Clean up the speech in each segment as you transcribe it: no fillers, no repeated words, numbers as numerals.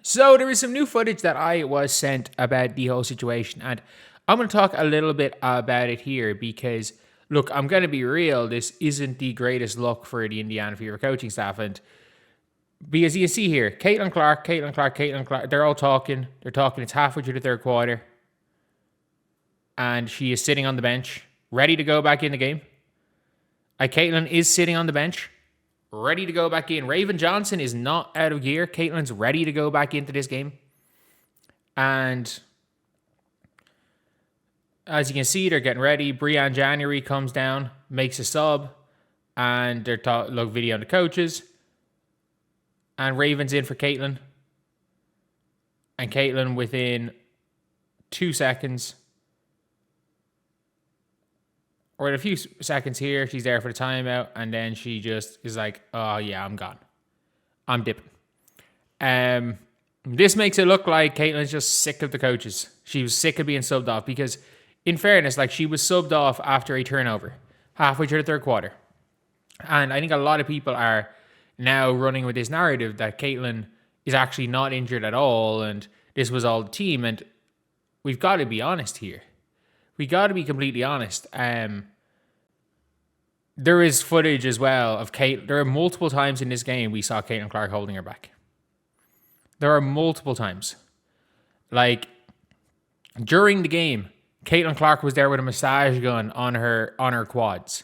So there is some new footage that I was sent about the whole situation, and I'm going to talk a little bit about it here because, look, I'm going to be real, this isn't the greatest look for the Indiana Fever coaching staff, and because you see here, Caitlin Clark, they're all talking, it's halfway through the third quarter, and she is sitting on the bench, ready to go back in the game. Caitlin is sitting on the bench, ready to go back in. Raven Johnson is not out of gear. Caitlin's ready to go back into this game. And as you can see, they're getting ready. Breanna January comes down, makes a sub, and they're look video on the coaches. And Raven's in for Caitlin. And Caitlin, within 2 seconds, or in a few seconds here, she's there for the timeout, and then she just is like, oh yeah, I'm gone. I'm dipping. This makes it look like Caitlin's just sick of the coaches. She was sick of being subbed off because, in fairness, like she was subbed off after a turnover, halfway through the third quarter. And I think a lot of people are now running with this narrative that Caitlin is actually not injured at all, and this was all the team, and we've got to be honest here. We got to be completely honest. There is footage as well of Kate. There are multiple times in this game we saw Caitlin Clark holding her back. There are multiple times. Like, during the game, Caitlin Clark was there with a massage gun on her quads.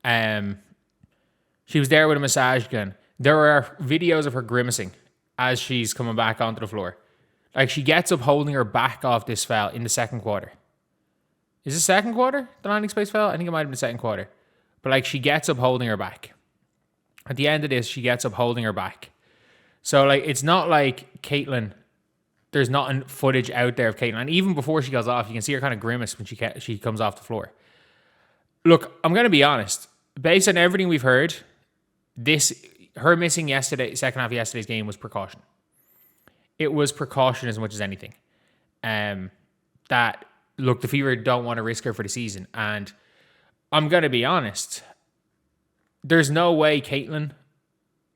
She was there with a massage gun. There are videos of her grimacing as she's coming back onto the floor. Like, she gets up holding her back off this foul in the second quarter. Is it second quarter, the landing space foul? I think it might have been the second quarter. But, like, she gets up holding her back. At the end of this, she gets up holding her back. So, like, it's not like Caitlin, there's not footage out there of Caitlin. And even before she goes off, you can see her kind of grimace when she comes off the floor. Look, I'm going to be honest. Based on everything we've heard, her missing second half of yesterday's game was precaution. It was precaution as much as anything. Look, the Fever don't want to risk her for the season. And I'm going to be honest. There's no way Caitlin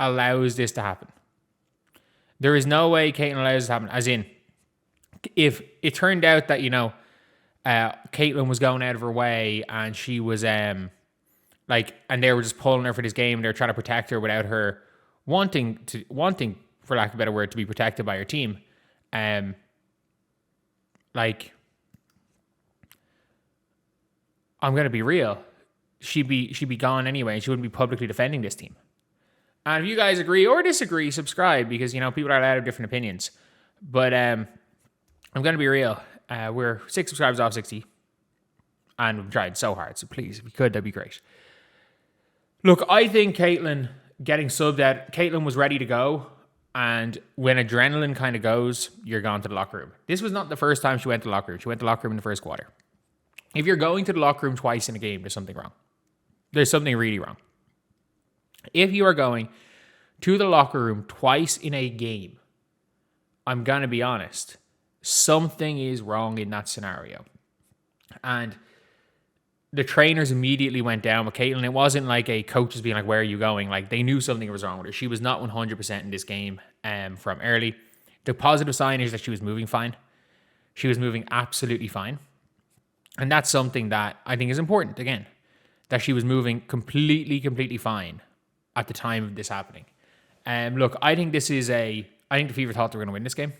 allows this to happen. There is no way Caitlin allows this to happen. As in, if it turned out that, Caitlin was going out of her way and she was, and they were just pulling her for this game, and they were trying to protect her without her wanting, for lack of a better word, to be protected by her team. I'm going to be real. She'd be gone anyway, and she wouldn't be publicly defending this team. And if you guys agree or disagree, subscribe, because, people are allowed to have different opinions. But I'm going to be real. We're 6 subscribers off 60. And we've tried so hard. So please, if we could, that'd be great. Look, I think Caitlin getting subbed out, Caitlin was ready to go. And when adrenaline kind of goes, you're gone to the locker room. This was not the first time she went to the locker room. She went to the locker room in the first quarter. If you're going to the locker room twice in a game, there's something wrong. There's something really wrong. If you are going to the locker room twice in a game, I'm going to be honest, something is wrong in that scenario. And the trainers immediately went down with Caitlin. It wasn't like a coach was being like, where are you going? Like, they knew something was wrong with her. She was not 100% in this game from early. The positive sign is that she was moving fine. She was moving absolutely fine. And that's something that I think is important, again, that she was moving completely fine at the time of this happening. Look, I think the Fever thought they were going to win this game.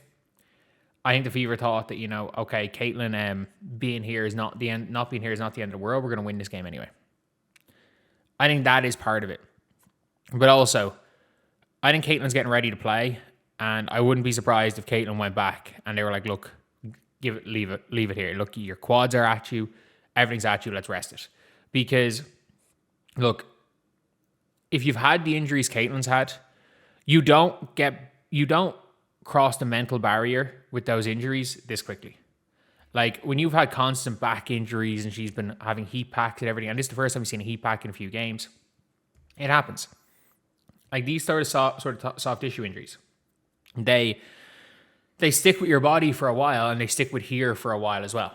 I think the Fever thought that, okay, Caitlin being here is not the end. Not being here is not the end of the world. We're going to win this game anyway. I think that is part of it. But also, I think Caitlin's getting ready to play, and I wouldn't be surprised if Caitlin went back and they were like, look, leave it here. Look, your quads are at you. Everything's at you. Let's rest it. Because, look, if you've had the injuries Caitlin's had, you don't cross the mental barrier with those injuries this quickly. Like, when you've had constant back injuries and she's been having heat packs and everything, and this is the first time we've seen a heat pack in a few games, it happens. Like, these sort of soft tissue injuries, they stick with your body for a while, and they stick with here for a while as well.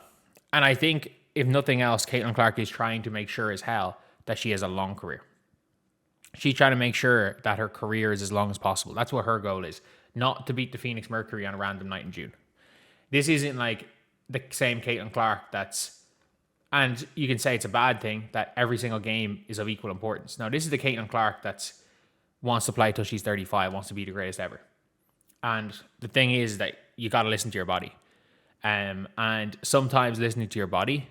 And I think, if nothing else, Caitlin Clark is trying to make sure as hell that she has a long career. She's trying to make sure that her career is as long as possible. That's what her goal is. not to beat the Phoenix Mercury on a random night in June. This isn't like the same Caitlin Clark and you can say it's a bad thing that every single game is of equal importance. Now, this is the Caitlin Clark that wants to play till she's 35, wants to be the greatest ever. And the thing is that you got to listen to your body. And sometimes listening to your body,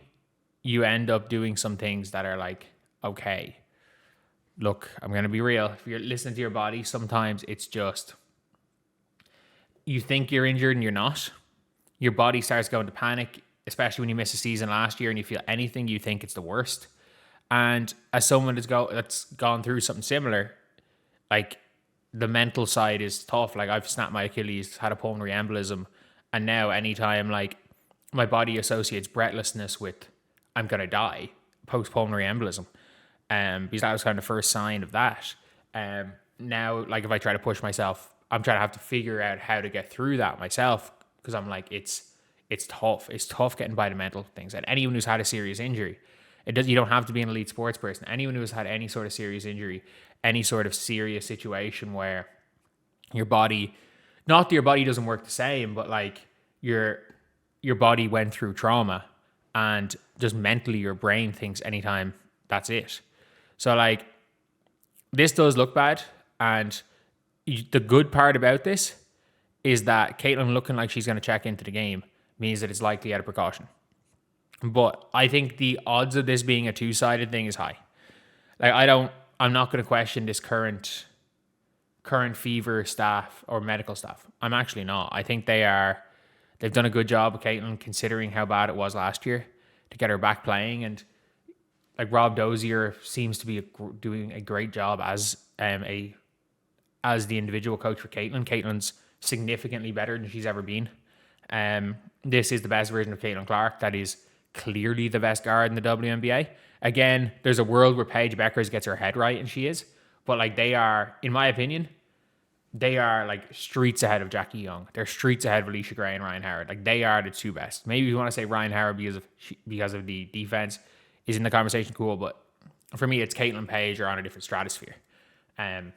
you end up doing some things that are like, okay, look, I'm going to be real. If you're listening to your body, sometimes it's just, you think you're injured and you're not. Your body starts going to panic, especially when you miss a season last year and you feel anything, you think it's the worst. And as someone that's gone through something similar, like the mental side is tough. Like I've snapped my Achilles, had a pulmonary embolism, and now anytime like my body associates breathlessness with I'm going to die post-pulmonary embolism. Because that was kind of the first sign of that. Now, like if I try to push myself, I'm trying to have to figure out how to get through that myself, because I'm like, it's tough. It's tough getting by the mental things. And anyone who's had a serious injury, you don't have to be an elite sports person. Anyone who's had any sort of serious injury, any sort of serious situation where your body, not that your body doesn't work the same, but like your body went through trauma, and just mentally your brain thinks anytime that's it. So like this does look bad, and the good part about this is that Caitlin looking like she's going to check into the game means that it's likely out of precaution. But I think the odds of this being a two-sided thing is high. Like I'm not going to question this current fever staff or medical staff. I'm actually not. I think they've done a good job with Caitlin considering how bad it was last year to get her back playing. And like Rob Dozier seems to be doing a great job as the individual coach for Caitlin. Caitlin's significantly better than she's ever been. This is the best version of Caitlin Clark. That is clearly the best guard in the WNBA. Again, there's a world where Paige Bueckers gets her head right, and she is. But like they are, in my opinion, they are like streets ahead of Jackie Young. They're streets ahead of Alicia Gray and Ryan Howard. Like they are the two best. Maybe if you want to say Ryan Howard because of the defense is in the conversation, cool. But for me, it's Caitlin and Paige are on a different stratosphere. And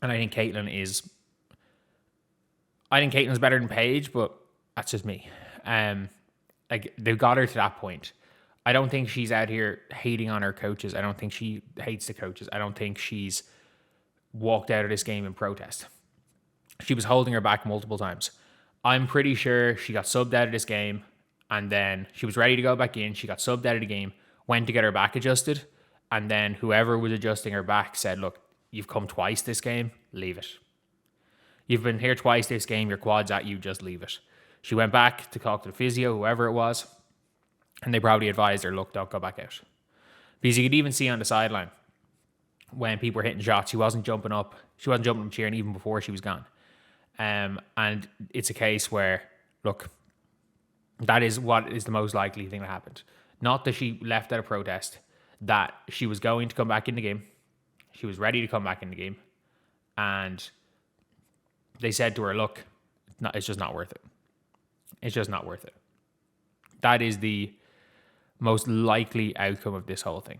I think Caitlin's better than Paige, but that's just me. Like they've got her to that point. I don't think she's out here hating on her coaches. I don't think she hates the coaches. I don't think she's walked out of this game in protest. She was holding her back multiple times. I'm pretty sure she got subbed out of this game, and then she was ready to go back in. She got subbed out of the game, went to get her back adjusted, and then whoever was adjusting her back said, look, you've come twice this game, leave it. You've been here twice this game, your quad's at you, just leave it. She went back to talk to the physio, whoever it was, and they probably advised her, look, don't go back out. Because you could even see on the sideline when people were hitting shots, she wasn't jumping up. She wasn't jumping up cheering even before she was gone. And it's a case where, look, that is what is the most likely thing that happened. Not that she left out of protest, that she was going to come back in the game. She was ready to come back in the game. And they said to her, look, it's just not worth it. It's just not worth it. That is the most likely outcome of this whole thing.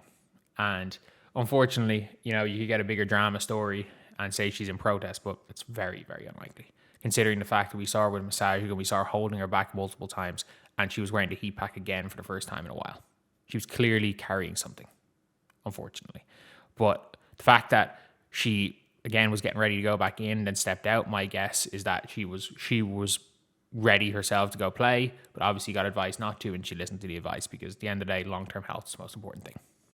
And unfortunately, you could get a bigger drama story and say she's in protest, but it's very, very unlikely. Considering the fact that we saw her with a massage and we saw her holding her back multiple times, and she was wearing the heat pack again for the first time in a while. She was clearly carrying something, unfortunately. But the fact that she, again, was getting ready to go back in and then stepped out, my guess is that she was ready herself to go play, but obviously got advice not to, and she listened to the advice because at the end of the day, long-term health is the most important thing.